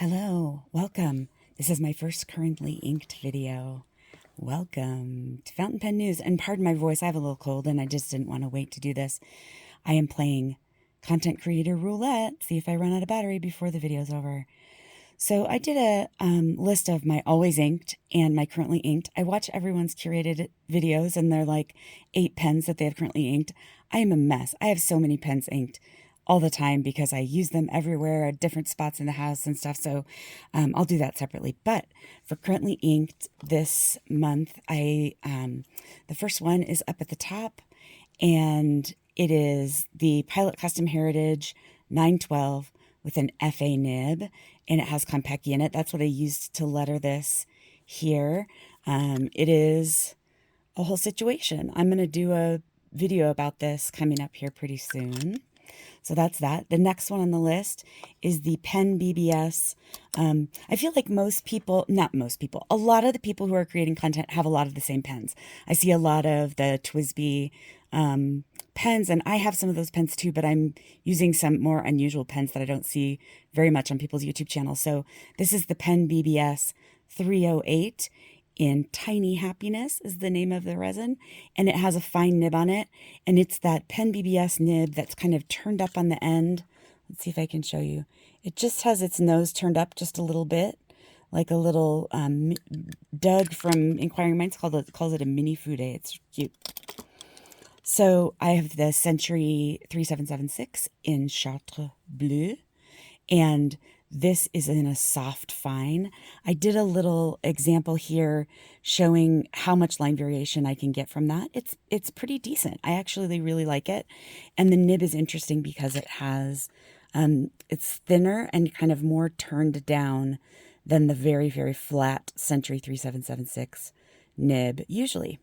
Hello, welcome. This is my first currently inked video. Welcome to Fountain Pen News. And pardon my voice, I have a little cold and I just didn't want to wait to do this. I am playing Content Creator Roulette. See if I run out of battery before the video's over. So I did a list of my always inked and my currently inked. I watch everyone's curated videos and they're like 8 pens that they have currently inked. I am a mess. I have so many pens inked all the time because I use them everywhere at different spots in the house and stuff. So I'll do that separately. But for currently inked this month, the first one is up at the top, and it is the Pilot Custom Heritage 912 with an FA nib, and it has Konpeki in it. That's what I used to letter this here. It is a whole situation. I'm going to do a video about this coming up here pretty soon. So that's that. The next one on the list is the PENBBS. I feel like not most people, a lot of the people who are creating content have a lot of the same pens. I see a lot of the TWSBI pens, and I have some of those pens too, but I'm using some more unusual pens that I don't see very much on people's YouTube channels. So this is the PENBBS 308. In Tiny Happiness is the name of the resin, and it has a fine nib on it, and it's that PENBBS nib that's kind of turned up on the end. Let's see if I can show you. It just has its nose turned up just a little bit, like a little Doug from Inquiring Minds calls it a mini fude. It's cute. So I have the Century 3776 in Chartres Bleu, and this is in a soft fine. I did a little example here showing how much line variation I can get from that. It's pretty decent. I actually really like it. And the nib is interesting because it has, it's thinner and kind of more turned down than the very, very flat Century 3776 nib usually.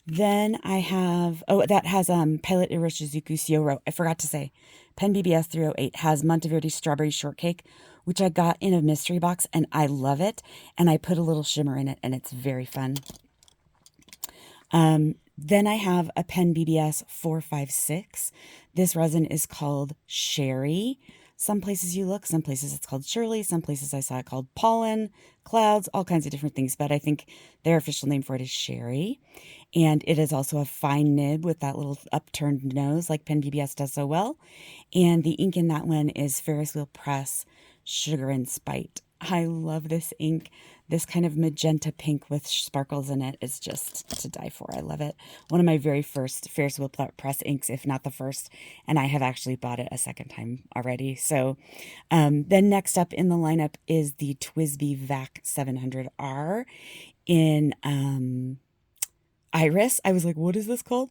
Then I have, that has Pilot Iroshizuku Sioro. I forgot to say, PENBBS 308 has Monteverdi Strawberry Shortcake, which I got in a mystery box, and I love it. And I put a little shimmer in it, and it's very fun. Then I have a PENBBS 456. This resin is called Sherry. Some places you look, some places it's called Shirley, some places I saw it called Pollen, Clouds, all kinds of different things, but I think their official name for it is Sherry. And it is also a fine nib with that little upturned nose like PENBBS does so well. And the ink in that one is Ferris Wheel Press Sugar and Spite. I love this ink. This kind of magenta pink with sparkles in it is just to die for. I love it. One of my very first Ferris Wheel Press inks, if not the first, and I have actually bought it a second time already. So then next up in the lineup is the TWSBI VAC 700R in Iris. I was like, what is this called?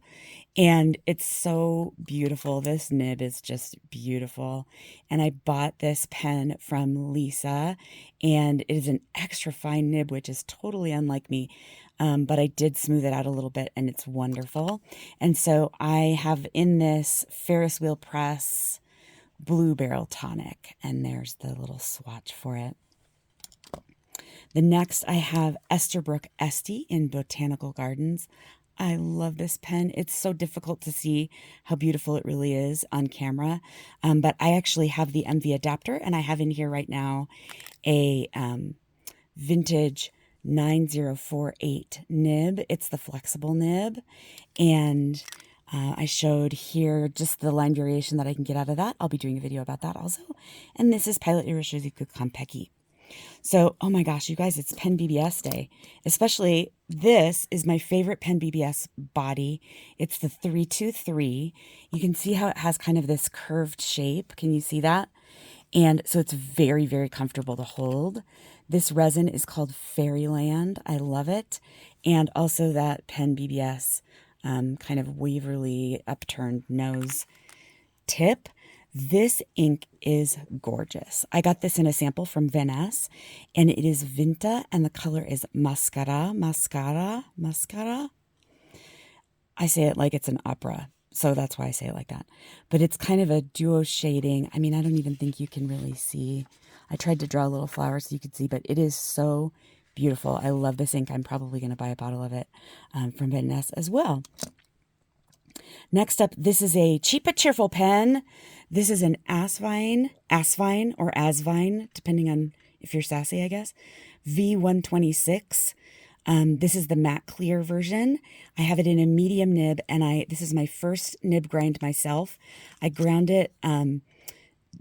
And it's so beautiful. This nib is just beautiful. And I bought this pen from Lisa, and it is an extra fine nib, which is totally unlike me. But I did smooth it out a little bit, and it's wonderful. And so I have in this Ferris Wheel Press Blue Barrel Tonic, and there's the little swatch for it. The next I have Esterbrook Esty in Botanical Gardens. I love this pen. It's so difficult to see how beautiful it really is on camera. But I actually have the MV adapter, and I have in here right now a vintage 9048 nib. It's the flexible nib. And I showed here just the line variation that I can get out of that. I'll be doing a video about that also. And this is Pilot Iroshizuku Konpeki. So, oh my gosh, you guys, it's PENBBS day. Especially this is my favorite PENBBS body. It's the 323. You can see how it has kind of this curved shape. Can you see that? And so it's very, very comfortable to hold. This resin is called Fairyland. I love it. And also that PENBBS kind of waverly upturned nose tip. This ink is gorgeous. I got this in a sample from Venice, and it is Vinta, and the color is Mascara. I say it like it's an opera, so that's why I say it like that. But it's kind of a duo shading. I mean, I don't even think you can really see. I tried to draw a little flower so you could see, but it is so beautiful. I love this ink. I'm probably going to buy a bottle of it from Venice as well. Next up, this is a cheap but cheerful pen. This is an Asvine or Asvine, depending on if you're sassy, I guess. V126. This is the matte clear version. I have it in a medium nib, and this is my first nib grind myself. I ground it,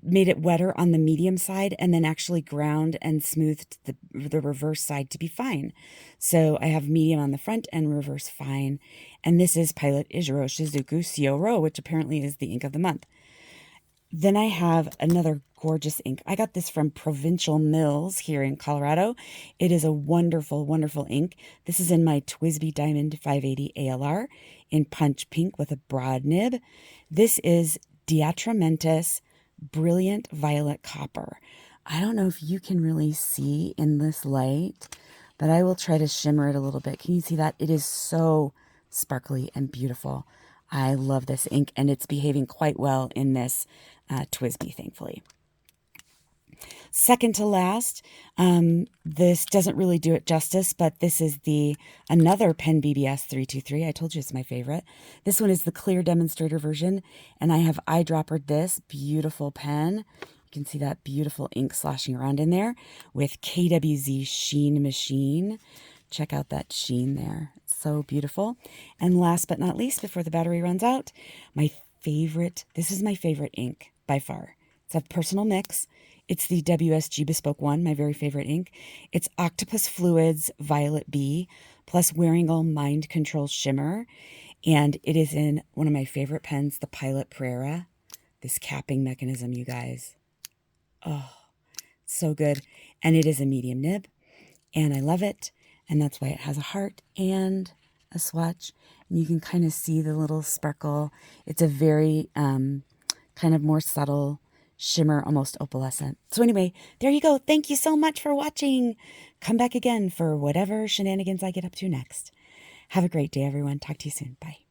made it wetter on the medium side, and then actually ground and smoothed the reverse side to be fine. So I have medium on the front and reverse fine. And this is Pilot Ijiro Shizuku Sioro, which apparently is the ink of the month. Then I have another gorgeous ink. I got this from Provincial Mills here in Colorado. It is a wonderful, wonderful ink. This is in my TWSBI Diamond 580 ALR in punch pink with a broad nib. This is Diatramentis Brilliant Violet Copper. I don't know if you can really see in this light, but I will try to shimmer it a little bit. Can you see that? It is so sparkly and beautiful. I love this ink, and it's behaving quite well in this TWSBI, thankfully. Second to last, this doesn't really do it justice, but this is another PENBBS 323. I told you it's my favorite. This one is the clear demonstrator version, and I have eyedroppered this beautiful pen. You can see that beautiful ink sloshing around in there with KWZ Sheen Machine. Check out that sheen there. It's so beautiful. And last but not least, before the battery runs out, this is my favorite ink by far. It's a personal mix. It's the WSG Bespoke One, my very favorite ink. It's Octopus Fluids Violet B plus Waringal Mind Control Shimmer. And it is in one of my favorite pens, the Pilot Prera. This capping mechanism, you guys. Oh, so good. And it is a medium nib. And I love it. And that's why it has a heart and a swatch. And you can kind of see the little sparkle. It's a very kind of more subtle shimmer, almost opalescent. So anyway, there you go. Thank you so much for watching. Come back again for whatever shenanigans I get up to next. Have a great day, everyone. Talk to you soon. Bye.